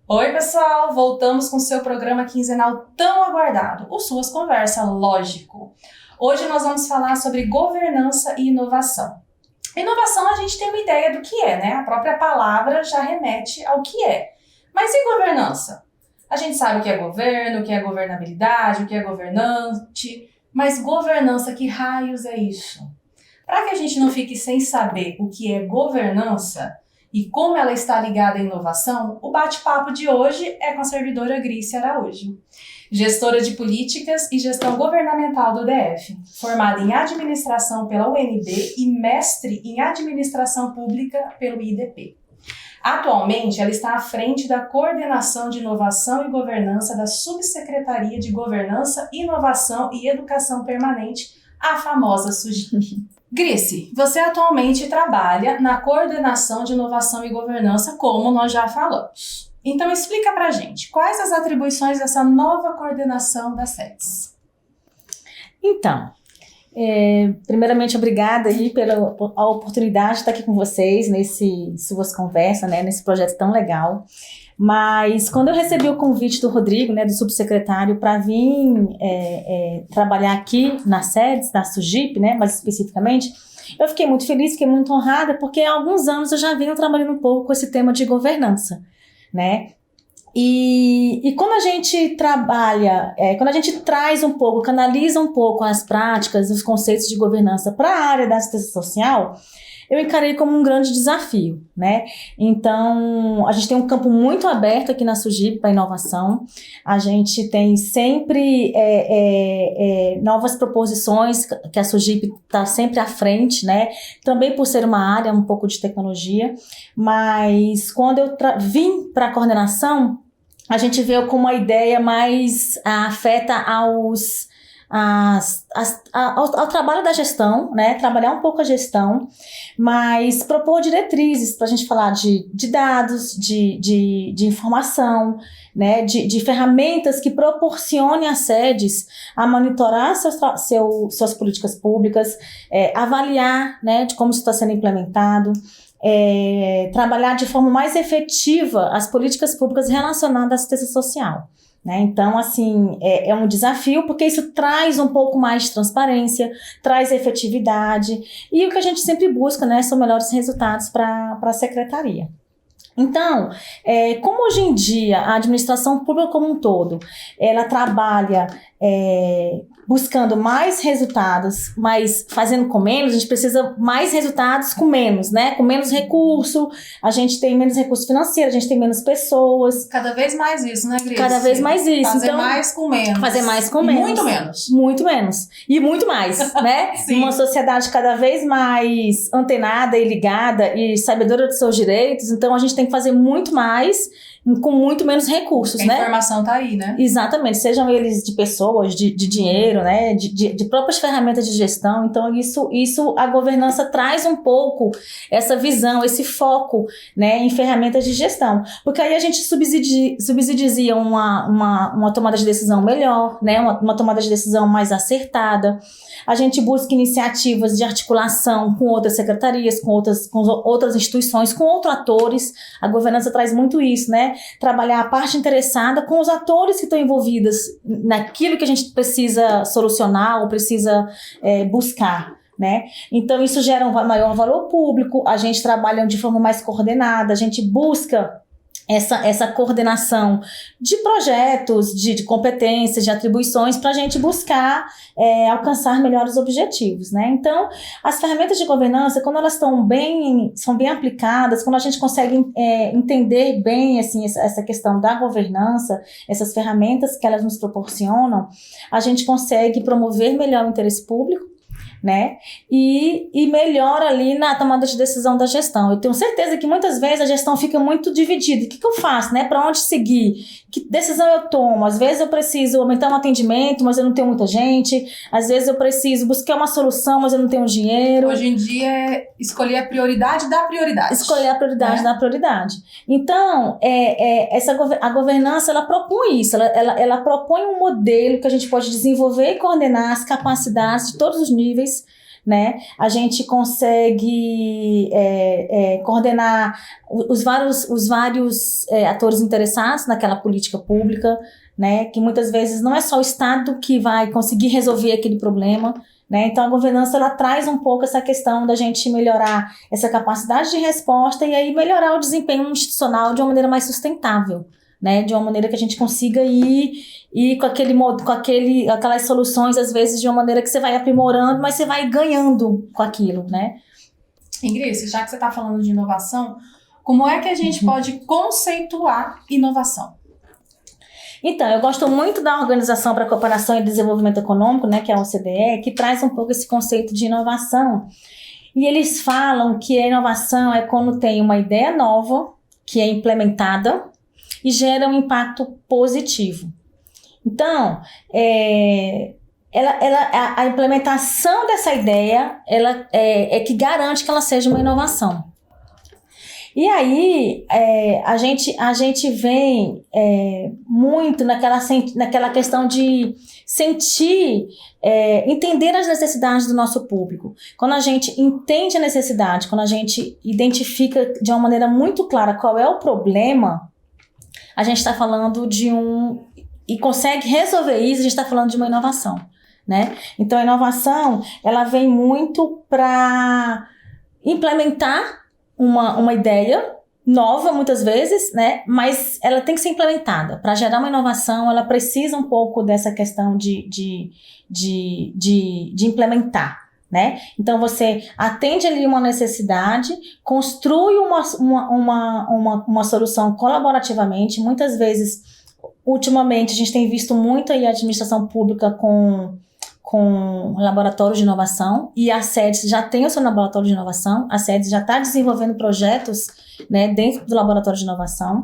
Oi, pessoal! Voltamos com o seu programa quinzenal tão aguardado, o Suas Conversas, lógico. Hoje nós vamos falar sobre governança e inovação. Inovação a gente tem uma ideia do que é, né? A própria palavra já remete ao que é. Mas e governança? A gente sabe o que é governo, o que é governabilidade, o que é governante, mas governança, que raios é isso? Para que a gente não fique sem saber o que é governança e como ela está ligada à inovação, o bate-papo de hoje é com a servidora Grícia Araújo, gestora de políticas e gestão governamental do DF, formada em administração pela UNB e mestre em administração pública pelo IDP. Atualmente, ela está à frente da coordenação de inovação e governança da Subsecretaria de Governança, Inovação e Educação Permanente, a famosa SUGIP. Grícia, você atualmente trabalha na coordenação de inovação e governança, como nós já falamos. Então explica pra gente, quais as atribuições dessa nova coordenação das SEDES? Então, primeiramente, obrigada aí pela a oportunidade de estar aqui com vocês nesse Suas Conversas, né, nesse projeto tão legal. Mas quando eu recebi o convite do Rodrigo, né, do subsecretário, para vir trabalhar aqui na SEDES, na SUGIP, né, mais especificamente, eu fiquei muito feliz, fiquei muito honrada, porque há alguns anos eu já venho trabalhando um pouco com esse tema de governança, né? E quando a gente trabalha, quando a gente traz um pouco, canaliza um pouco as práticas, os conceitos de governança para a área da assistência social, eu encarei como um grande desafio, né? Então, a gente tem um campo muito aberto aqui na SUGIP para inovação, a gente tem sempre novas proposições, que a SUGIP está sempre à frente, né? Também por ser uma área um pouco de tecnologia, mas quando eu vim para a coordenação, a gente veio com uma ideia mais afeta ao trabalho da gestão, né? Trabalhar um pouco a gestão, mas propor diretrizes para a gente falar de dados, de informação, né? De ferramentas que proporcionem às SEDES a monitorar suas políticas públicas, avaliar, né, de como isso está sendo implementado, trabalhar de forma mais efetiva as políticas públicas relacionadas à assistência social. Né? Então, assim, é um desafio, porque isso traz um pouco mais de transparência, traz efetividade, e o que a gente sempre busca, né, são melhores resultados para a secretaria. Então, como hoje em dia a administração pública como um todo, ela trabalha buscando mais resultados, mas fazendo com menos, a gente precisa mais resultados com menos, né? Com menos recurso, a gente tem menos recurso financeiro, a gente tem menos pessoas. Cada vez mais isso, né, Grícia? Cada vez mais isso. Fazer então, mais com menos. Fazer mais com menos. Muito menos. Muito menos. E muito mais, né? Sim. Uma sociedade cada vez mais antenada e ligada e sabedora dos seus direitos, então a gente tem que fazer muito mais com muito menos recursos, né? A informação tá aí, né? Exatamente, sejam eles de pessoas, de dinheiro, né? De próprias ferramentas de gestão. Então isso a governança traz um pouco essa visão, esse foco, né, em ferramentas de gestão, porque aí a gente subsidia uma tomada de decisão melhor, né? Uma tomada de decisão mais acertada. A gente busca iniciativas de articulação com outras secretarias, com outras instituições, com outros atores. A governança traz muito isso, né? Trabalhar a parte interessada com os atores que estão envolvidos naquilo que a gente precisa solucionar ou precisa buscar, né? Então isso gera um maior valor público, a gente trabalha de forma mais coordenada, a gente busca essa coordenação de projetos, de competências, de atribuições, para a gente buscar alcançar melhores objetivos, né? Então, as ferramentas de governança, quando elas são bem aplicadas, quando a gente consegue entender bem assim, essa questão da governança, essas ferramentas que elas nos proporcionam, a gente consegue promover melhor o interesse público, né? E melhora ali na tomada de decisão da gestão. Eu tenho certeza que muitas vezes a gestão fica muito dividida. O que eu faço, né? Para onde seguir? Que decisão eu tomo? Às vezes eu preciso aumentar um atendimento, mas eu não tenho muita gente. Às vezes eu preciso buscar uma solução, mas eu não tenho dinheiro. Hoje em dia é escolher a prioridade da prioridade. Escolher a prioridade da prioridade. Então, a governança, ela propõe isso. Ela propõe um modelo que a gente pode desenvolver e coordenar as capacidades de todos os níveis né? A gente consegue coordenar os vários atores interessados naquela política pública, né? Que muitas vezes não é só o Estado que vai conseguir resolver aquele problema, né? Então a governança ela traz um pouco essa questão da gente melhorar essa capacidade de resposta e aí melhorar o desempenho institucional de uma maneira mais sustentável, né? De uma maneira que a gente consiga ir com aquelas soluções, às vezes, de uma maneira que você vai aprimorando, mas você vai ganhando com aquilo, né? Ingrid, já que você está falando de inovação, como é que a gente pode conceituar inovação? Então, eu gosto muito da Organização para a Cooperação e Desenvolvimento Econômico, né, que é a OCDE, que traz um pouco esse conceito de inovação. E eles falam que a inovação é quando tem uma ideia nova, que é implementada e gera um impacto positivo. Então, a implementação dessa ideia ela é que garante que ela seja uma inovação. E aí, a gente vem muito naquela questão de sentir, entender as necessidades do nosso público. Quando a gente entende a necessidade, quando a gente identifica de uma maneira muito clara qual é o problema, a gente está falando e consegue resolver isso, a gente está falando de uma inovação, né? Então, a inovação, ela vem muito para implementar uma ideia nova, muitas vezes, né? Mas ela tem que ser implementada. Para gerar uma inovação, ela precisa um pouco dessa questão de implementar, né? Então, você atende ali uma necessidade, construi uma solução colaborativamente. Muitas vezes, ultimamente, a gente tem visto muito aí a administração pública com laboratórios de inovação, e a SEDES já tem o seu laboratório de inovação, a SEDES já está desenvolvendo projetos, né, dentro do laboratório de inovação.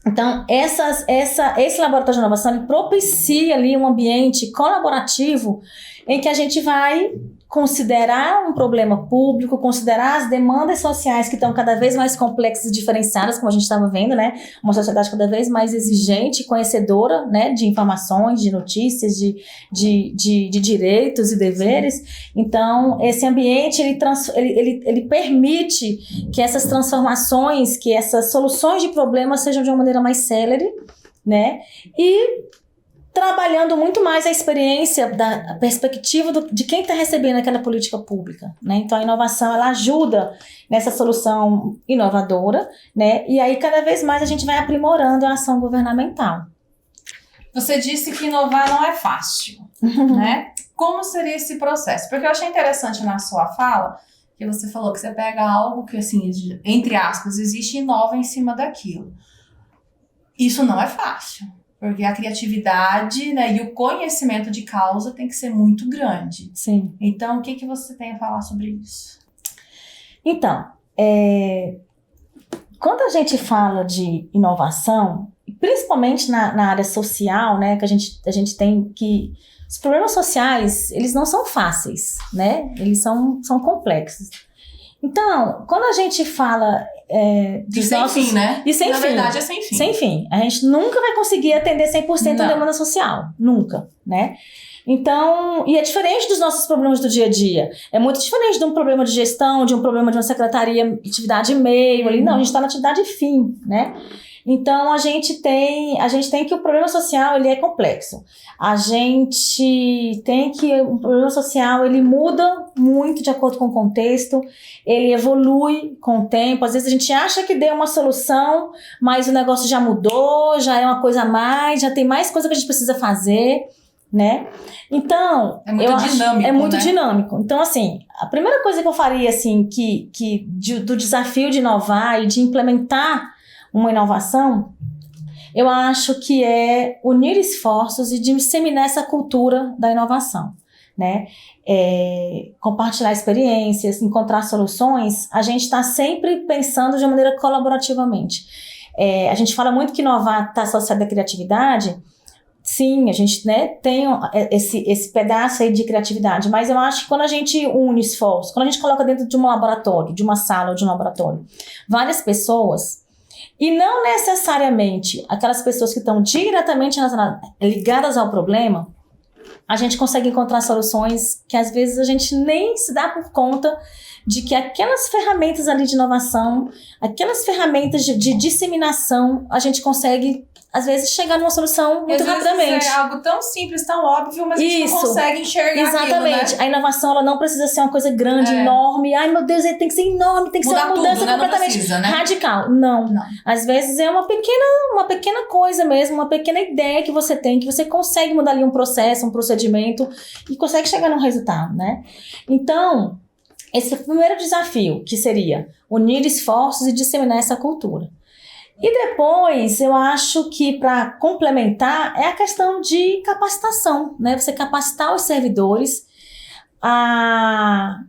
Então, esse laboratório de inovação ele propicia ali um ambiente colaborativo em que a gente vai considerar um problema público, considerar as demandas sociais que estão cada vez mais complexas e diferenciadas, como a gente estava vendo, né? Uma sociedade cada vez mais exigente, conhecedora, né? De informações, de notícias, de direitos e deveres. Então, esse ambiente, ele permite que essas transformações, que essas soluções de problemas sejam de uma maneira mais célere, né? E trabalhando muito mais a experiência da perspectiva de quem está recebendo aquela política pública, né? Então, a inovação, ela ajuda nessa solução inovadora, né? E aí, cada vez mais, a gente vai aprimorando a ação governamental. Você disse que inovar não é fácil, né? Como seria esse processo? Porque eu achei interessante na sua fala, que você falou que você pega algo que, assim, entre aspas, existe e inova em cima daquilo. Isso não é fácil. Porque a criatividade, né, e o conhecimento de causa tem que ser muito grande. Sim. Então, o que você tem a falar sobre isso? Então, quando a gente fala de inovação, principalmente na área social, né, que a gente tem que... Os problemas sociais, eles não são fáceis, né? Eles são complexos. Então, quando a gente fala de sem fim, né? E sem Na fim. verdade, é sem fim. Sem fim. A gente nunca vai conseguir atender 100% da demanda social. Nunca, né? Então, e é diferente dos nossos problemas do dia a dia. É muito diferente de um problema de gestão, de um problema de uma secretaria, atividade e-mail ali. Não, a gente está na atividade fim, né? Então, a gente tem que o problema social, ele é complexo. A gente tem que o problema social, ele muda muito de acordo com o contexto, ele evolui com o tempo. Às vezes a gente acha que deu uma solução, mas o negócio já mudou, já é uma coisa a mais, já tem mais coisa que a gente precisa fazer, né? Então, é muito dinâmico, é muito né? dinâmico. Então, assim, a primeira coisa que eu faria, assim, do desafio de inovar e de implementar uma inovação, eu acho que é unir esforços e disseminar essa cultura da inovação, né? Compartilhar experiências, encontrar soluções. A gente está sempre pensando de uma maneira colaborativamente. A gente fala muito que inovar está associado à criatividade. Sim, a gente, né, tem esse pedaço aí de criatividade, mas eu acho que quando a gente une esforços, quando a gente coloca dentro de um laboratório, de uma sala ou de um laboratório, várias pessoas, e não necessariamente aquelas pessoas que estão diretamente ligadas ao problema, a gente consegue encontrar soluções que às vezes a gente nem se dá por conta de que aquelas ferramentas ali de inovação, aquelas ferramentas de disseminação, a gente consegue, às vezes, chegar numa solução muito rapidamente. É algo tão simples, tão óbvio, mas a gente não consegue enxergar. Exatamente. Aquilo, né? A inovação, ela não precisa ser uma coisa grande, enorme. Ai, meu Deus, tem que ser enorme, tem que ser uma mudança tudo, completamente radical. Não. Às vezes é uma pequena coisa mesmo, uma pequena ideia que você tem, que você consegue mudar ali um processo, um procedimento e consegue chegar num resultado, né? Então, esse é o primeiro desafio, que seria unir esforços e disseminar essa cultura. E depois, eu acho que para complementar é a questão de capacitação, né? Você capacitar os servidores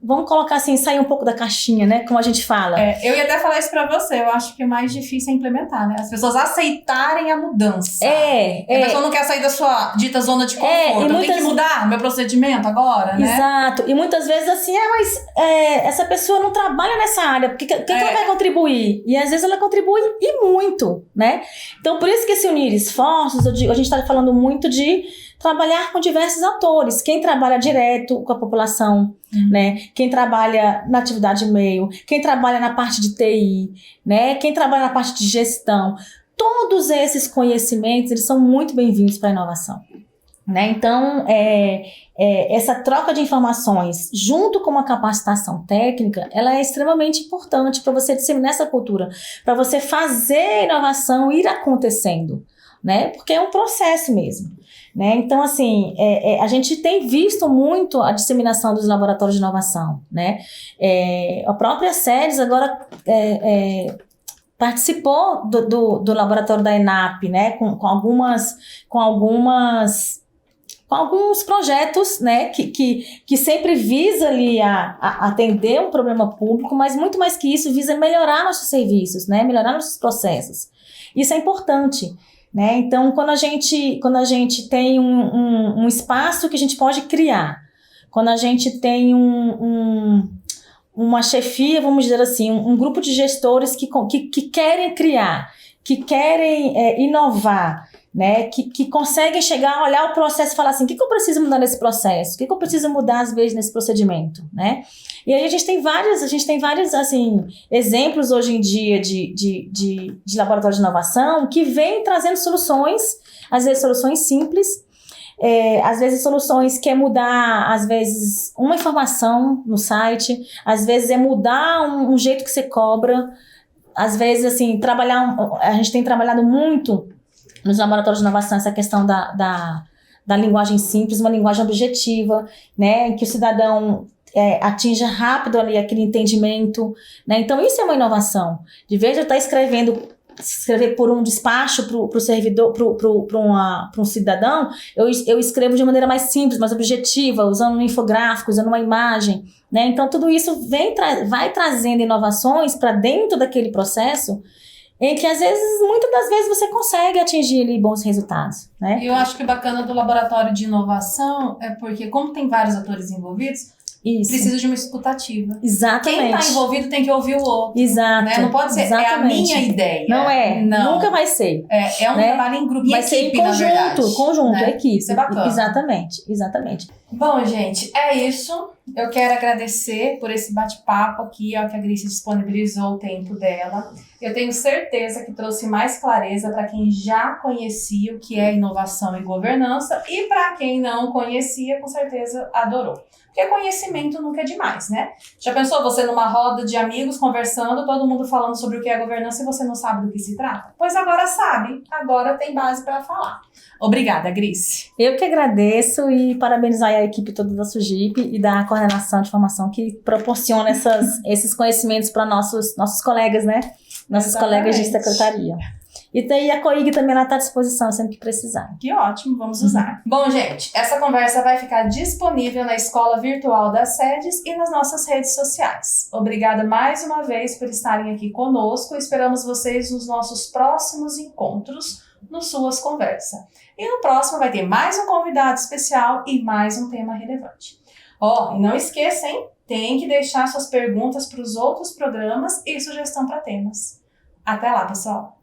vamos colocar assim, sair um pouco da caixinha, né? Como a gente fala. Eu ia até falar isso pra você, eu acho que o mais difícil é implementar, né? As pessoas aceitarem a mudança. A pessoa não quer sair da sua dita zona de conforto. Eu tenho que mudar meu procedimento agora, né? Exato. E muitas vezes assim, mas essa pessoa não trabalha nessa área, porque que ela vai contribuir? E às vezes ela contribui e muito, né? Então, por isso que esse unir esforços, a gente tá falando muito de trabalhar com diversos atores. Quem trabalha direto com a população, né? Quem trabalha na atividade e-mail, quem trabalha na parte de TI, né? Quem trabalha na parte de gestão. Todos esses conhecimentos, eles são muito bem-vindos para a inovação, né? Então, essa troca de informações junto com uma capacitação técnica, ela é extremamente importante para você disseminar essa cultura, para você fazer a inovação ir acontecendo, né? Porque é um processo mesmo. Né? Então, assim, a gente tem visto muito a disseminação dos laboratórios de inovação, né? A própria SEDES agora participou do laboratório da ENAP, né? Com alguns projetos, né? Que sempre visa ali a atender um problema público, mas muito mais que isso, visa melhorar nossos serviços, né? Melhorar nossos processos. Isso é importante. Né? Então, quando a gente tem um espaço que a gente pode criar, quando a gente tem uma chefia, vamos dizer assim, um grupo de gestores que querem criar, que querem inovar, né? Que conseguem chegar, olhar o processo e falar assim, o que eu preciso mudar nesse processo? O que eu preciso mudar, às vezes, nesse procedimento? Né? E aí a gente tem vários assim, exemplos hoje em dia de laboratório de inovação que vem trazendo soluções, às vezes soluções simples, às vezes soluções que é mudar, às vezes, uma informação no site, às vezes é mudar um jeito que você cobra, às vezes, assim, a gente tem trabalhado muito nos laboratórios de inovação essa questão da linguagem simples, uma linguagem objetiva, né, que o cidadão atinja rápido ali aquele entendimento, né? Então isso é uma inovação. De vez de eu estar escrever por um despacho para o servidor, para um cidadão, eu escrevo de maneira mais simples, mais objetiva, usando um infográfico, usando uma imagem, né? Então tudo isso vai trazendo inovações para dentro daquele processo, em que às vezes, muitas das vezes, você consegue atingir ali bons resultados, né? E eu acho que o bacana do laboratório de inovação é porque, como tem vários atores envolvidos, precisa de uma escutativa. Exatamente. Quem está envolvido tem que ouvir o outro. Exato. Né? Não pode ser, exatamente. É a minha ideia. Não. Nunca vai ser. É um trabalho em grupo, vai ser em conjunto, né? equipe. Isso é bacana. Exatamente. Bom, gente, é isso. Eu quero agradecer por esse bate-papo aqui, ó, que a Grace disponibilizou o tempo dela. Eu tenho certeza que trouxe mais clareza para quem já conhecia o que é inovação e governança e para quem não conhecia, com certeza adorou. Porque conhecimento nunca é demais, né? Já pensou você numa roda de amigos conversando, todo mundo falando sobre o que é governança e você não sabe do que se trata? Pois agora sabe, agora tem base para falar. Obrigada, Grace. Eu que agradeço e parabenizar a equipe toda da SUGIP e da coordenação de formação que proporciona esses conhecimentos para nossos colegas, né? Nossos colegas de secretaria. E daí a COIG também está à disposição sempre que precisar. Que ótimo, vamos usar. Bom, gente, essa conversa vai ficar disponível na Escola Virtual das SEDES e nas nossas redes sociais. Obrigada mais uma vez por estarem aqui conosco. Esperamos vocês nos nossos próximos encontros no Suas Conversa. E no próximo vai ter mais um convidado especial e mais um tema relevante. E não esqueça, hein? Tem que deixar suas perguntas para os outros programas e sugestão para temas. Até lá, pessoal!